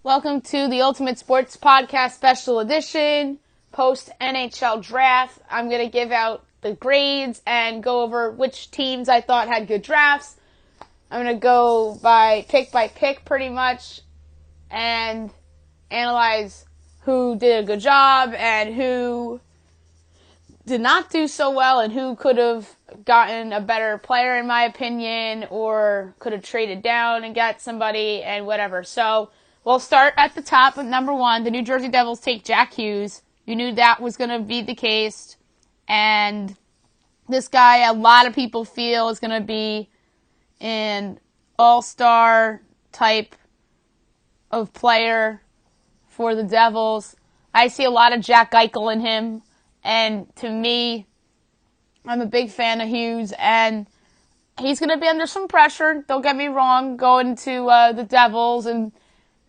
Welcome to the Ultimate Sports Podcast Special Edition, post NHL Draft. I'm going to give out the grades and go over which teams I thought had good drafts. I'm going to go by pick pretty much and analyze who did a good job and who did not do so well and who could have gotten a better player in my opinion or could have traded down and got somebody and whatever. So we'll start at the top with number 1. The New Jersey Devils take Jack Hughes. You knew that was going to be the case. And this guy, a lot of people feel, is going to be an all-star type of player for the Devils. I see a lot of Jack Eichel in him. And to me, I'm a big fan of Hughes. And he's going to be under some pressure. Don't get me wrong, going to the Devils and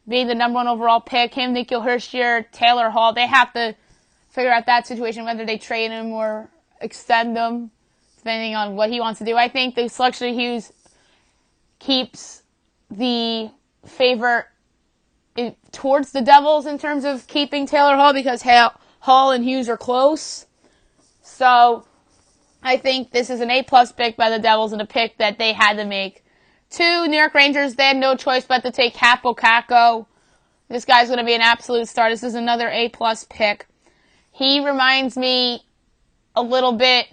being the number 1 overall pick, him, Nikhil Hischier, Taylor Hall, they have to figure out that situation, whether they trade him or extend him, depending on what he wants to do. I think the selection of Hughes keeps the favor towards the Devils in terms of keeping Taylor Hall because Hall and Hughes are close. So I think this is an A-plus pick by the Devils and a pick that they had to make. 2, New York Rangers, they had no choice but to take Kaapo Kakko. This guy's going to be an absolute star. This is another A-plus pick. He reminds me a little bit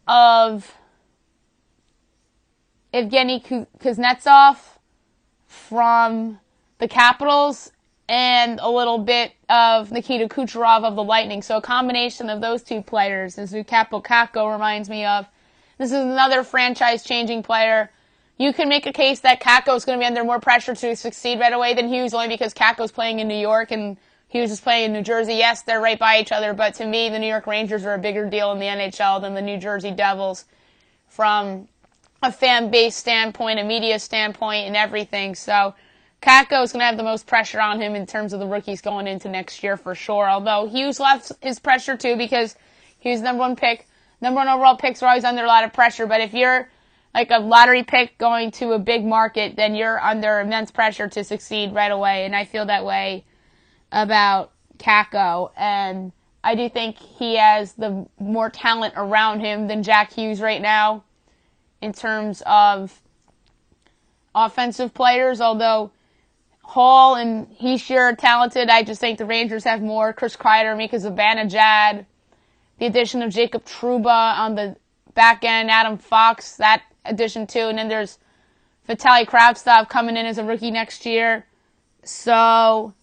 of Evgeny Kuznetsov from the Capitals and a little bit of Nikita Kucherov of the Lightning. So a combination of those two players is who Kaapo Kakko reminds me of. This is another franchise-changing player. You can make a case that Kakko is going to be under more pressure to succeed right away than Hughes, only because Kakko's playing in New York and Hughes is playing in New Jersey. Yes, they're right by each other, but to me, the New York Rangers are a bigger deal in the NHL than the New Jersey Devils from a fan base standpoint, a media standpoint, and everything. So Kakko is going to have the most pressure on him in terms of the rookies going into next year for sure, although Hughes left his pressure too because he was number 1 pick. Number 1 overall picks are always under a lot of pressure, but if you're like a lottery pick going to a big market, then you're under immense pressure to succeed right away. And I feel that way about Kakko. And I do think he has the more talent around him than Jack Hughes right now in terms of offensive players. Although Hall and Hischier are talented, I just think the Rangers have more. Chris Kreider, Mika Zibanejad, the addition of Jacob Trouba on the back end, Adam Fox, that addition too, and then there's Vitaly Kravtsov coming in as a rookie next year. So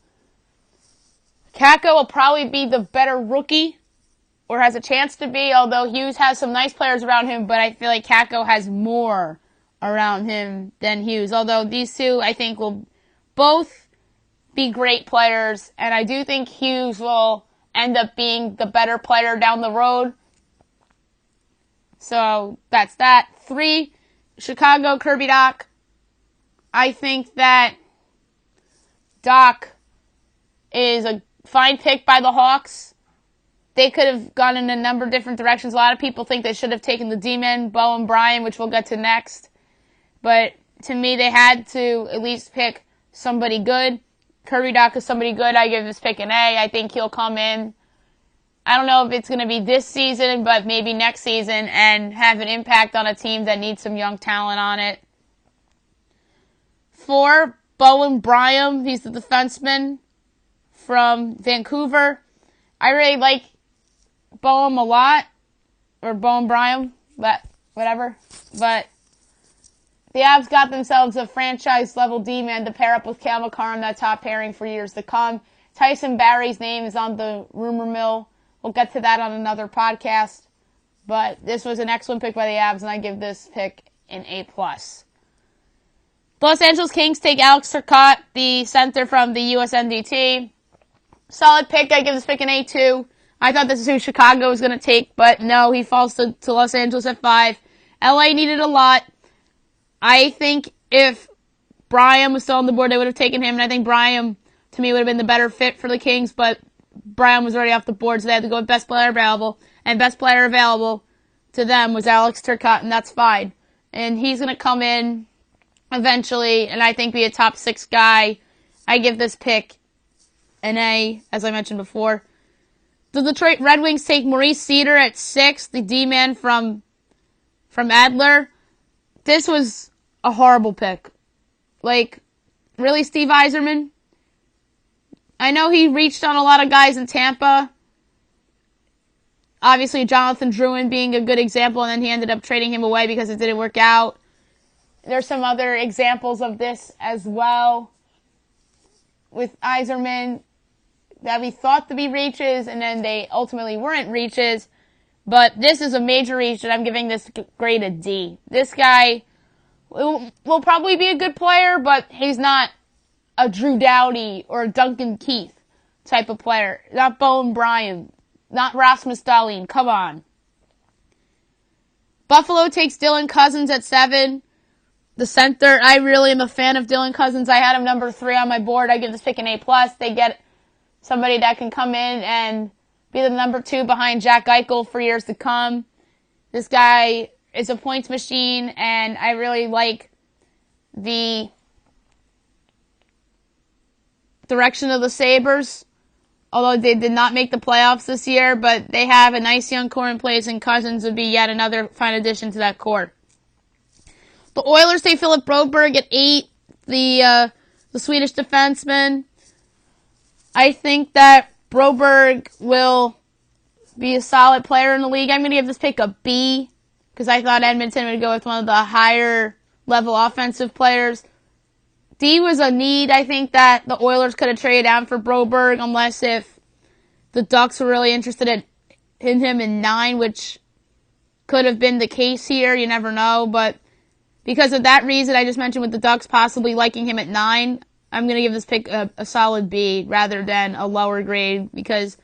Kakko will probably be the better rookie, or has a chance to be, although Hughes has some nice players around him, but I feel like Kakko has more around him than Hughes, although these two I think will both be great players, and I do think Hughes will end up being the better player down the road. So that's that. 3, Chicago, Kirby Dach. I think that Dach is a fine pick by the Hawks. They could have gone in a number of different directions. A lot of people think they should have taken the D-men, Bo and Brian, which we'll get to next. But to me, they had to at least pick somebody good. Kirby Dach is somebody good. I give this pick an A. I think he'll come in. I don't know if it's going to be this season, but maybe next season and have an impact on a team that needs some young talent on it. 4, Bowen Byram. He's the defenseman from Vancouver. I really like Bowen a lot, or Bowen Byram, but whatever. But the Avs got themselves a franchise-level D-man to pair up with Cale Makar in that top pairing for years to come. Tyson Barrie's name is on the rumor mill. We'll get to that on another podcast. But this was an excellent pick by the Avs, and I give this pick an A+. The Los Angeles Kings take Alex Turcotte, the center from the USNDT. Solid pick. I give this pick an A too. I thought this is who Chicago was going to take, but no, he falls to Los Angeles at 5. LA needed a lot. I think if Byram was still on the board, they would have taken him, and I think Byram, to me, would have been the better fit for the Kings, but Byram was already off the board, so they had to go with best player available, and best player available to them was Alex Turcotte, and that's fine. And he's going to come in eventually, and I think be a top 6 guy. I give this pick an A, as I mentioned before. The Detroit Red Wings take Maurice Cedar at 6, the D-man from Adler. This was a horrible pick. Like, really, Steve Yzerman? I know he reached on a lot of guys in Tampa. Obviously, Jonathan Drouin being a good example, and then he ended up trading him away because it didn't work out. There's some other examples of this as well with Yzerman that we thought to be reaches, and then they ultimately weren't reaches. But this is a major reach, and I'm giving this grade a D. This guy will probably be a good player, but he's not a Drew Doughty or a Duncan Keith type of player. Not Bowen Bryan. Not Rasmus Dahlin. Come on. Buffalo takes Dylan Cousins at 7. The center, I really am a fan of Dylan Cousins. I had him number 3 on my board. I give this pick an A+. They get somebody that can come in and be the number 2 behind Jack Eichel for years to come. This guy is a points machine, and I really like the direction of the Sabres. Although they did not make the playoffs this year, but they have a nice young core in place, and Cousins would be yet another fine addition to that core. The Oilers take Philip Broberg at 8, the Swedish defenseman. I think that Broberg will be a solid player in the league. I'm going to give this pick a B, because I thought Edmonton would go with one of the higher level offensive players. D was a need. I think that the Oilers could have traded down for Broberg, unless if the Ducks were really interested in him in 9, which could have been the case here. You never know. But because of that reason I just mentioned with the Ducks possibly liking him at 9, I'm going to give this pick a solid B rather than a lower grade, because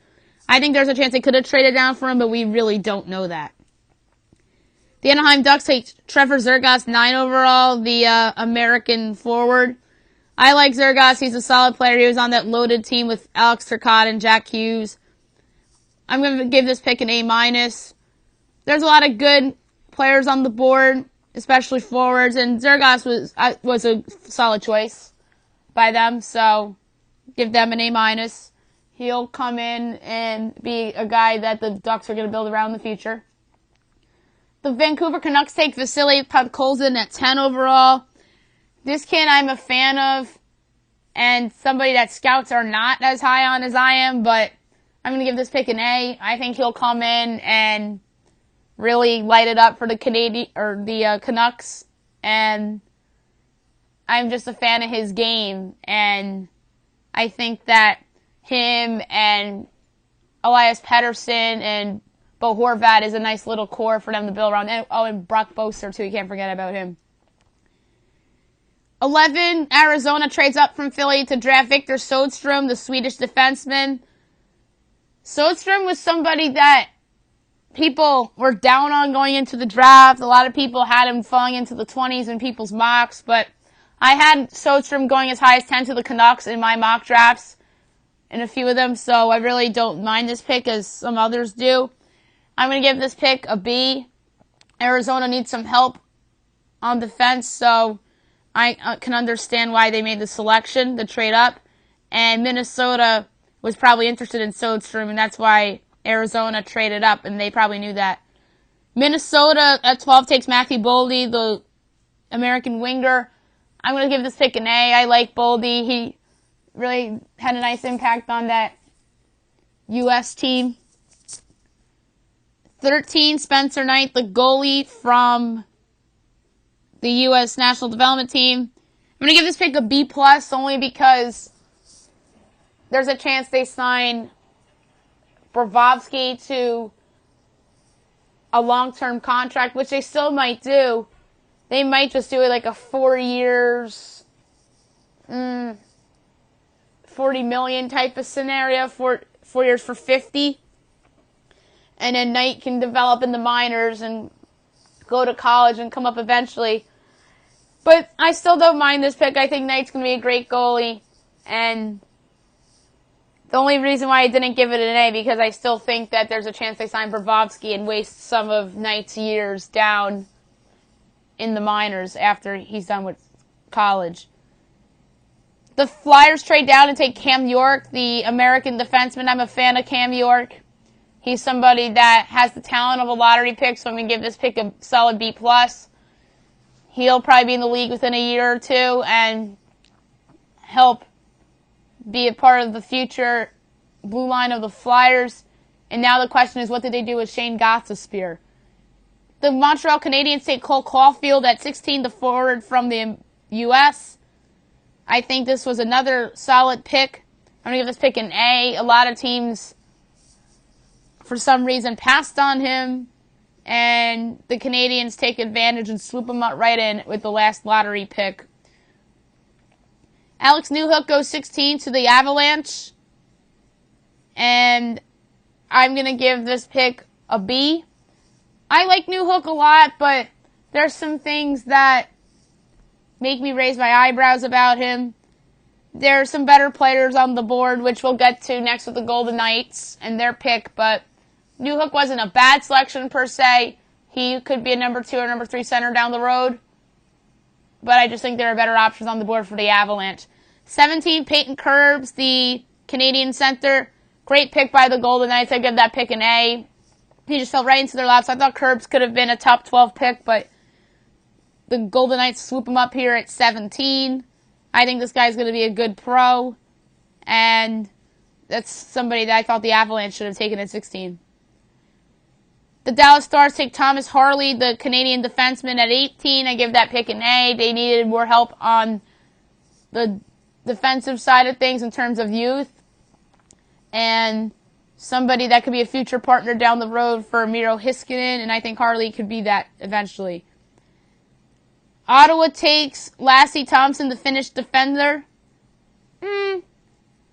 I think there's a chance they could have traded down for him, but we really don't know that. The Anaheim Ducks take Trevor Zergas, 9 overall, the American forward. I like Zergas. He's a solid player. He was on that loaded team with Alex Turcotte and Jack Hughes. I'm going to give this pick an A-. There's a lot of good players on the board, especially forwards, and Zergas was a solid choice by them, so give them an A-. He'll come in and be a guy that the Ducks are going to build around in the future. The Vancouver Canucks take Vasily Podkolzin at 10 overall. This kid I'm a fan of, and somebody that scouts are not as high on as I am, but I'm going to give this pick an A. I think he'll come in and really light it up for the Canucks, and I'm just a fan of his game, and I think that him and Elias Pettersson and Bo Horvat is a nice little core for them to build around. And Brock Boeser, too. You can't forget about him. 11, Arizona trades up from Philly to draft Victor Sodstrom, the Swedish defenseman. Sodstrom was somebody that people were down on going into the draft. A lot of people had him falling into the 20s in people's mocks, but I had Sodstrom going as high as 10 to the Canucks in my mock drafts, in a few of them, so I really don't mind this pick as some others do. I'm going to give this pick a B. Arizona needs some help on defense, so I can understand why they made the selection, the trade up. And Minnesota was probably interested in Sodstrom, and that's why Arizona traded up, and they probably knew that. Minnesota at 12 takes Matthew Boldy, the American winger. I'm going to give this pick an A. I like Boldy. He really had a nice impact on that U.S. team. 13, Spencer Knight, the goalie from the U.S. National Development Team. I'm going to give this pick a B+, only because there's a chance they sign Bobrovsky to a long-term contract, which they still might do. They might just do it like a 4 years, $40 million type of scenario, 4 years for 50. And then Knight can develop in the minors and go to college and come up eventually. But I still don't mind this pick. I think Knight's going to be a great goalie. And the only reason why I didn't give it an A, because I still think that there's a chance they sign Bobrovsky and waste some of Knight's years down in the minors after he's done with college. The Flyers trade down and take Cam York, the American defenseman. I'm a fan of Cam York. He's somebody that has the talent of a lottery pick, so I'm going to give this pick a solid B+. He'll probably be in the league within a year or two and help be a part of the future blue line of the Flyers. And now the question is, what did they do with Shane Gostisbehere? The Montreal Canadiens take Cole Caulfield at 16, the forward from the U.S. I think this was another solid pick. I'm going to give this pick an A. A lot of teams, for some reason, passed on him, and the Canadiens take advantage and swoop him up right in with the last lottery pick. Alex Newhook goes 16 to the Avalanche, and I'm going to give this pick a B. I like Newhook a lot, but there's some things that make me raise my eyebrows about him. There are some better players on the board, which we'll get to next with the Golden Knights and their pick, but Newhook wasn't a bad selection per se. He could be a number 2 or number 3 center down the road, but I just think there are better options on the board for the Avalanche. 17, Peyton Curbs, the Canadian center. Great pick by the Golden Knights. I give that pick an A. He just fell right into their laps. I thought Curbs could have been a top 12 pick, but the Golden Knights swoop him up here at 17. I think this guy's going to be a good pro, and that's somebody that I thought the Avalanche should have taken at 16. The Dallas Stars take Thomas Harley, the Canadian defenseman, at 18. I give that pick an A. They needed more help on the defensive side of things in terms of youth, and somebody that could be a future partner down the road for Miro Heiskanen, and I think Harley could be that eventually. Ottawa takes Lassie Thompson, the Finnish defender. Do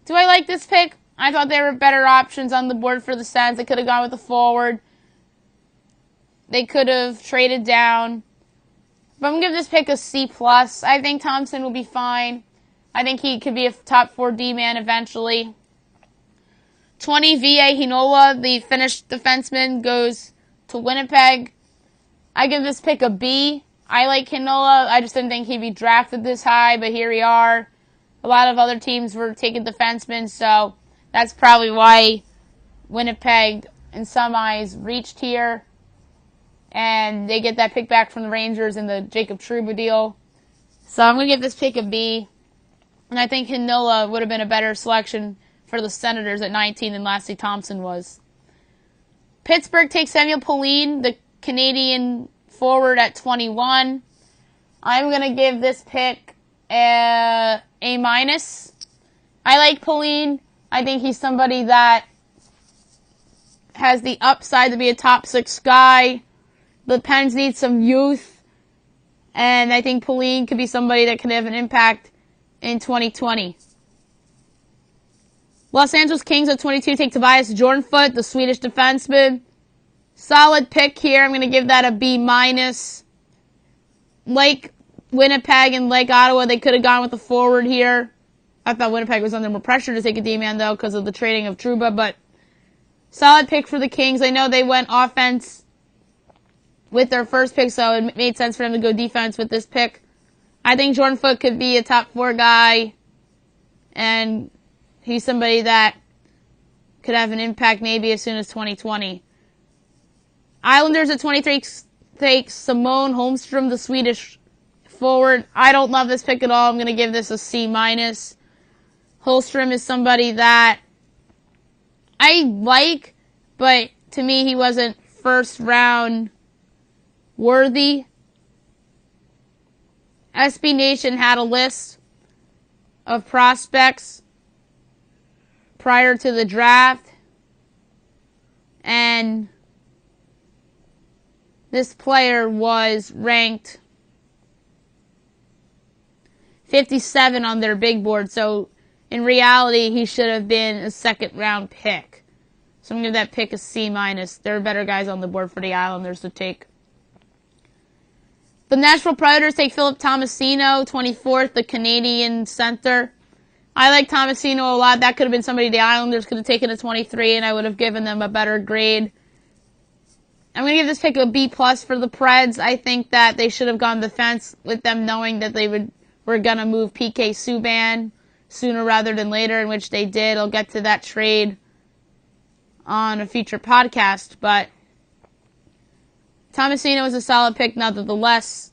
I like this pick? I thought there were better options on the board for the Sens. They could have gone with a forward. They could have traded down. But I'm going to give this pick a C+. I think Thompson will be fine. I think he could be a top 4 D-man eventually. 20, V.A. Heinola, the Finnish defenseman, goes to Winnipeg. I give this pick a B. I like Heinola. I just didn't think he'd be drafted this high, but here we are. A lot of other teams were taking defensemen, so that's probably why Winnipeg, in some eyes, reached here. And they get that pick back from the Rangers in the Jacob Trouba deal. So I'm going to give this pick a B. And I think Heinola would have been a better selection for the Senators at 19 than Lassie Thompson was. Pittsburgh takes Samuel Poulin, the Canadian forward, at 21. I'm going to give this pick a A-. I like Poulin. I think he's somebody that has the upside to be a top 6 guy. The Pens need some youth, and I think Poulin could be somebody that can have an impact in 2020. Los Angeles Kings at 22 take Tobias Jornfoot, the Swedish defenseman. Solid pick here. I'm going to give that a B-. Like Winnipeg and like Ottawa, they could have gone with a forward here. I thought Winnipeg was under more pressure to take a D-man, though, because of the trading of Trouba, but solid pick for the Kings. I know they went offense with their first pick, so it made sense for them to go defense with this pick. I think Jornfoot could be a top 4 guy, and he's somebody that could have an impact maybe as soon as 2020. Islanders at 23 take Simone Holmstrom, the Swedish forward. I don't love this pick at all. I'm going to give this a C-. Holmstrom is somebody that I like, but to me he wasn't first round worthy. SB Nation had a list of prospects prior to the draft, and this player was ranked 57 on their big board, so in reality he should have been a second round pick. So I'm going to give that pick a C-. There are better guys on the board for the Islanders to take. The Nashville Predators take Philip Tomasino, 24th, the Canadian center. I like Tomasino a lot. That could have been somebody the Islanders could have taken at 23, and I would have given them a better grade. I'm going to give this pick a B+ for the Preds. I think that they should have gone defense with them knowing that they were going to move PK Subban sooner rather than later, in which they did. I'll get to that trade on a future podcast, but Tomasino is a solid pick nonetheless.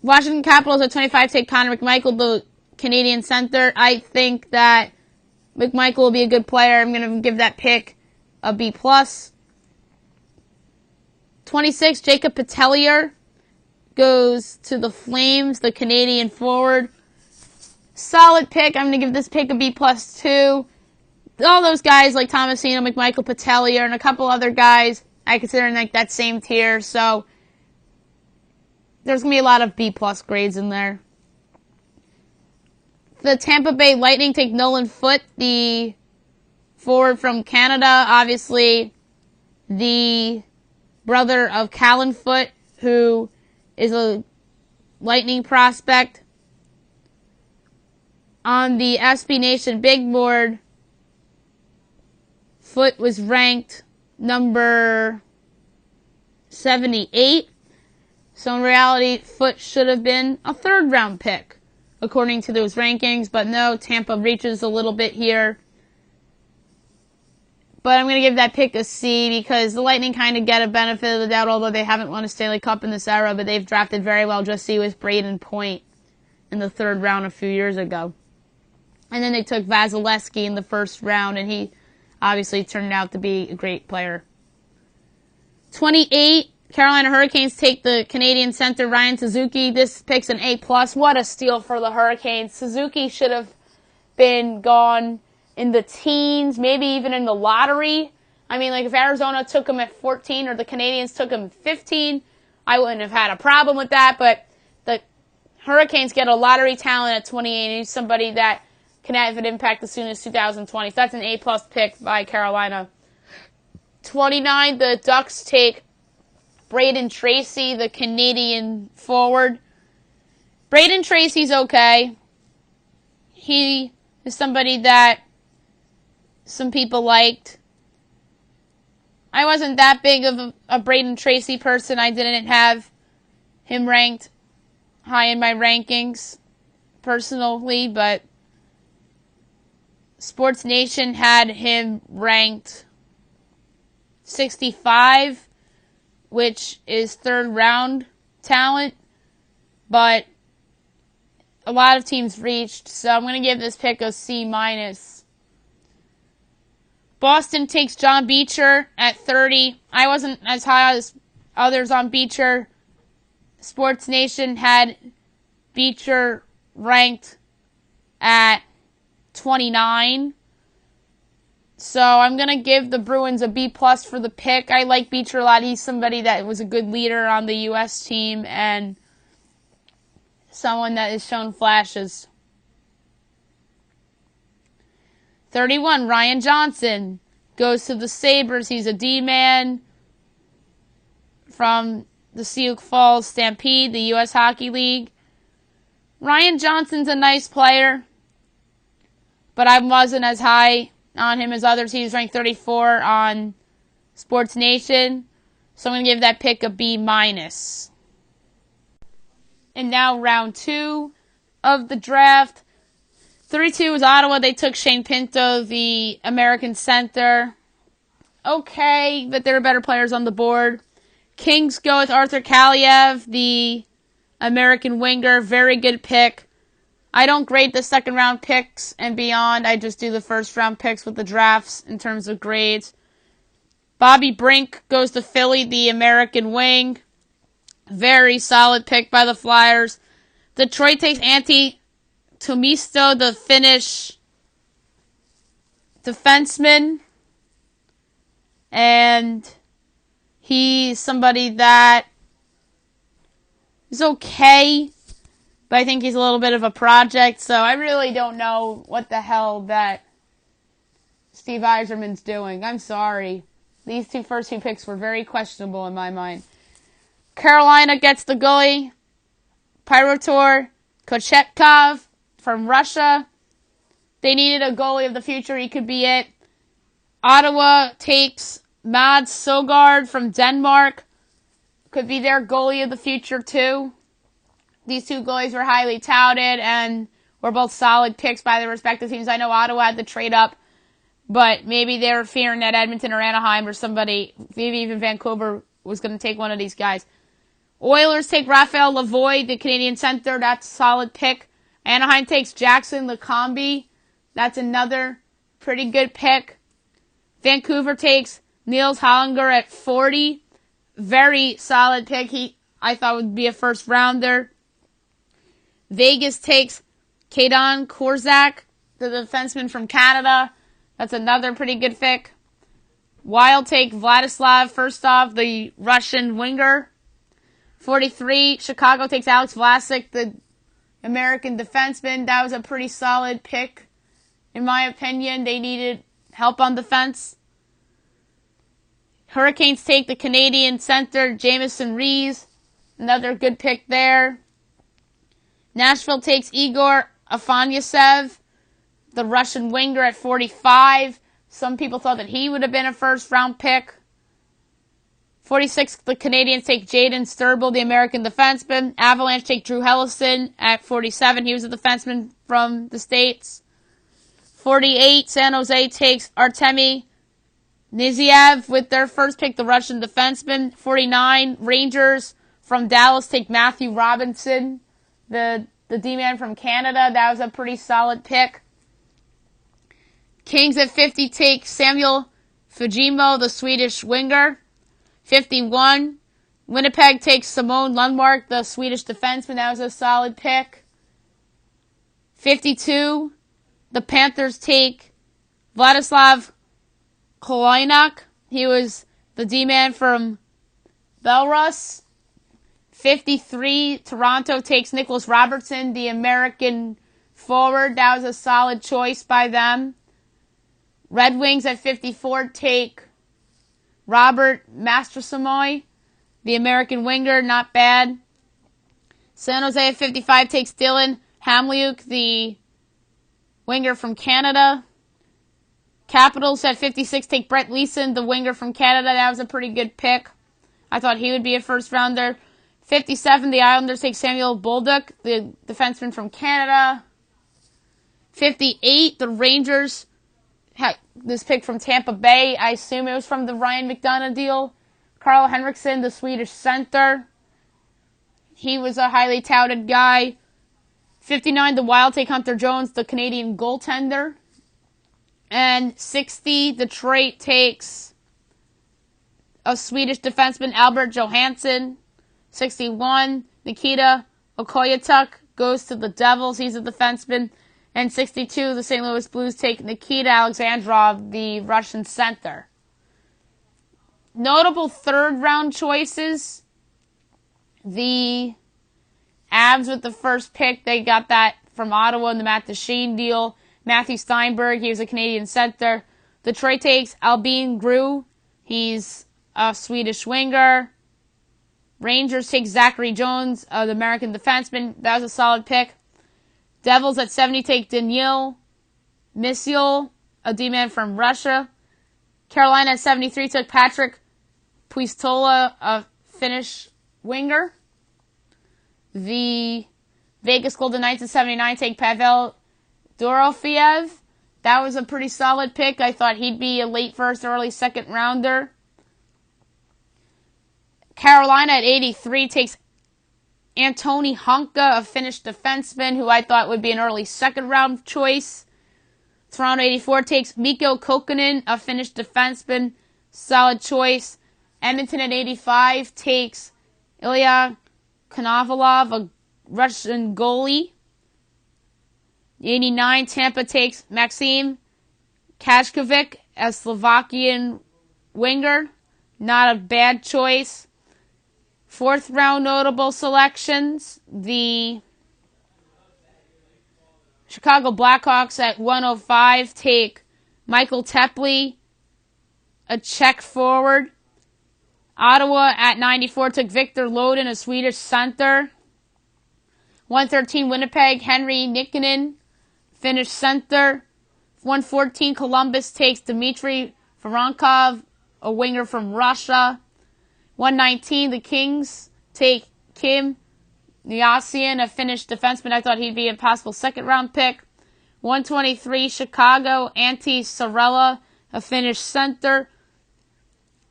Washington Capitals at 25 take Connor McMichael, the Canadian center. I think that McMichael will be a good player. I'm going to give that pick a B+. 26, Jacob Patellier goes to the Flames, the Canadian forward. Solid pick. I'm going to give this pick a B+ too. All those guys like Tomasino, McMichael, Patellier, and a couple other guys I consider in like that same tier. So there's going to be a lot of B+ grades in there. The Tampa Bay Lightning take Nolan Foote, the forward from Canada. Obviously, the brother of Callan Foote, who is a Lightning prospect. On the SB Nation Big Board, Foote was ranked number 78. So in reality, Foote should have been a third-round pick, according to those rankings. But no, Tampa reaches a little bit here. But I'm going to give that pick a C because the Lightning kind of get a benefit of the doubt, although they haven't won a Stanley Cup in this era, but they've drafted very well. Just see with Braden Point in the third round a few years ago. And then they took Vasilevsky in the first round, and he obviously turned out to be a great player. 28, Carolina Hurricanes take the Canadian center Ryan Suzuki. This pick's an A+. What a steal for the Hurricanes. Suzuki should have been gone in the teens, maybe even in the lottery. I mean, like if Arizona took him at 14 or the Canadians took him at 15, I wouldn't have had a problem with that. But the Hurricanes get a lottery talent at 28, and he's somebody that can have an impact as soon as 2020. So that's an A+ pick by Carolina. 29, the Ducks take Braden Tracy, the Canadian forward. Braden Tracy's okay. He is somebody that some people liked. I wasn't that big of a Braden Tracy person. I didn't have him ranked high in my rankings personally, but Sports Nation had him ranked 65, which is third round talent, but a lot of teams reached, so I'm going to give this pick a C-. Boston takes John Beecher at 30. I wasn't as high as others on Beecher. Sports Nation had Beecher ranked at 29. So I'm going to give the Bruins a B+ for the pick. I like Beecher a lot. He's somebody that was a good leader on the U.S. team and someone that has shown flashes. 31, Ryan Johnson goes to the Sabres. He's a D-man from the Sioux Falls Stampede, the U.S. Hockey League. Ryan Johnson's a nice player, but I wasn't as high on him as others. He was ranked 34 on Sports Nation, so I'm going to give that pick a B-. And now round 2 of the draft. 32 is Ottawa. They took Shane Pinto, the American center. Okay, but there are better players on the board. Kings go with Arthur Kaliev, the American winger. Very good pick. I don't grade the second round picks and beyond. I just do the first round picks with the drafts in terms of grades. Bobby Brink goes to Philly, the American wing. Very solid pick by the Flyers. Detroit takes Antti Tuomisto, the Finnish defenseman. And he's somebody that is okay, but I think he's a little bit of a project, so I really don't know what the hell that Steve Yzerman's doing. I'm sorry. These first two picks were very questionable in my mind. Carolina gets the goalie, Pyotr Kochetkov from Russia. They needed a goalie of the future. He could be it. Ottawa takes Mads Søgaard from Denmark. Could be their goalie of the future, too. These two goalies were highly touted, and were both solid picks by their respective teams. I know Ottawa had to trade up, but maybe they were fearing that Edmonton or Anaheim or somebody, maybe even Vancouver, was going to take one of these guys. Oilers take Raphael Lavoie, the Canadian center. That's a solid pick. Anaheim takes Jackson LeCombie. That's another pretty good pick. Vancouver takes Niels Hollinger at 40. Very solid pick. I thought would be a first rounder. Vegas takes Kadan Korczak, the defenseman from Canada. That's another pretty good pick. Wild take Vladislav Firstov, the Russian winger. 43, Chicago takes Alex Vlasic, the American defenseman. That was a pretty solid pick. In my opinion, they needed help on defense. Hurricanes take the Canadian center, Jamison Rees. Another good pick there. Nashville takes Igor Afanasyev, the Russian winger, at 45. Some people thought that he would have been a first-round pick. 46, the Canadians take Jaden Sturble, the American defenseman. Avalanche take Drew Helleson at 47. He was a defenseman from the States. 48, San Jose takes Artemi Niziev with their first pick, the Russian defenseman. 49, Rangers from Dallas take Matthew Robinson, the D-man from Canada. That was a pretty solid pick. Kings at 50 take Samuel Fujimo, the Swedish winger. 51, Winnipeg takes Simone Lundmark, the Swedish defenseman. That was a solid pick. 52, the Panthers take Vladislav Kolynak. He was the D-man from Belarus. 53, Toronto takes Nicholas Robertson, the American forward. That was a solid choice by them. Red Wings at 54 take Robert Mastrosamoy, the American winger. Not bad. San Jose at 55 takes Dylan Hamliuk, the winger from Canada. Capitals at 56 take Brett Leeson, the winger from Canada. That was a pretty good pick. I thought he would be a first rounder. 57, the Islanders take Samuel Bolduc, the defenseman from Canada. 58, the Rangers had this pick from Tampa Bay. I assume it was from the Ryan McDonough deal. Carl Henriksen, the Swedish center. He was a highly touted guy. 59, the Wild take Hunter Jones, the Canadian goaltender. And 60, Detroit takes a Swedish defenseman, Albert Johansson. 61, Nikita Okoyetuk goes to the Devils. He's a defenseman. And 62, the St. Louis Blues take Nikita Alexandrov, the Russian center. Notable third-round choices. The Avs with the first pick, they got that from Ottawa in the Matt Duchene deal. Matthew Steinberg, he was a Canadian center. Detroit takes Albin Grew. He's a Swedish winger. Rangers take Zachary Jones, the American defenseman. That was a solid pick. Devils at 70 take Daniil Misyul, a D-man from Russia. Carolina at 73 took Patrick Puistola, a Finnish winger. The Vegas Golden Knights at 79 take Pavel Dorofeyev. That was a pretty solid pick. I thought he'd be a late first, early second rounder. Carolina at 83 takes Antoni Honka, a Finnish defenseman, who I thought would be an early second-round choice. Toronto 84 takes Mikko Kokkonen, a Finnish defenseman, solid choice. Edmonton at 85 takes Ilya Konovalov, a Russian goalie. 89, Tampa takes Maxim Kashkovic, a Slovakian winger. Not a bad choice. Fourth round notable selections. The Chicago Blackhawks at 105 take Michael Tepley, a Czech forward. Ottawa at 94 took Victor Loden, a Swedish center. 113 Winnipeg, Henry Nikkanen, Finnish center. 114 Columbus takes Dmitry Voronkov, a winger from Russia. 119 the Kings take Kim Neosian, a Finnish defenseman. I thought he'd be a possible second-round pick. 123, Chicago, Antti Sarella, a Finnish center.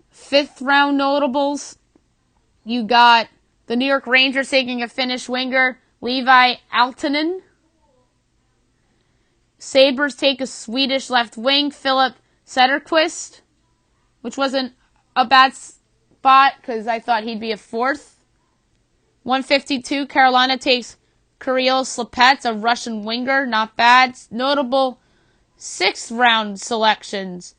Fifth-round notables. You got the New York Rangers taking a Finnish winger, Levi Aaltonen. Sabres take a Swedish left wing, Philip Sederqvist, which wasn't a bad spot because I thought he'd be a fourth. 152, Carolina takes Kirill Slapets, a Russian winger. Not bad. Notable sixth-round selections.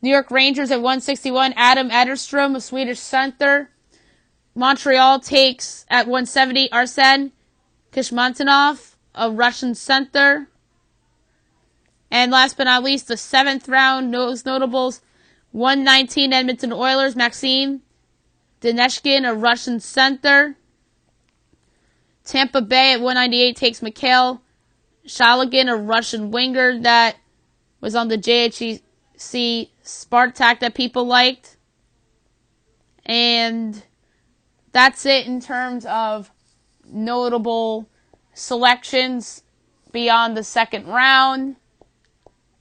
New York Rangers at 161, Adam Ederstrom, a Swedish center. Montreal takes at 170, Arsen Kishmantinov, a Russian center. And last but not least, the seventh round notables. 119, Edmonton Oilers, Maxim Daneshkin, a Russian center. Tampa Bay at 198 takes Mikhail Shaligin, a Russian winger that was on the JHC Spartak that people liked. And that's it in terms of notable selections beyond the second round.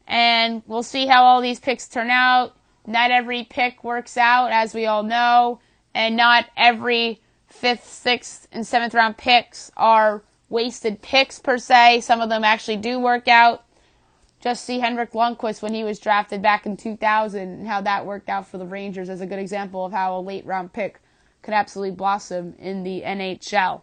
And we'll see how all these picks turn out. Not every pick works out, as we all know. And not every 5th, 6th, and 7th round picks are wasted picks per se. Some of them actually do work out. Just see Henrik Lundqvist when he was drafted back in 2000 and how that worked out for the Rangers as a good example of how a late round pick could absolutely blossom in the NHL.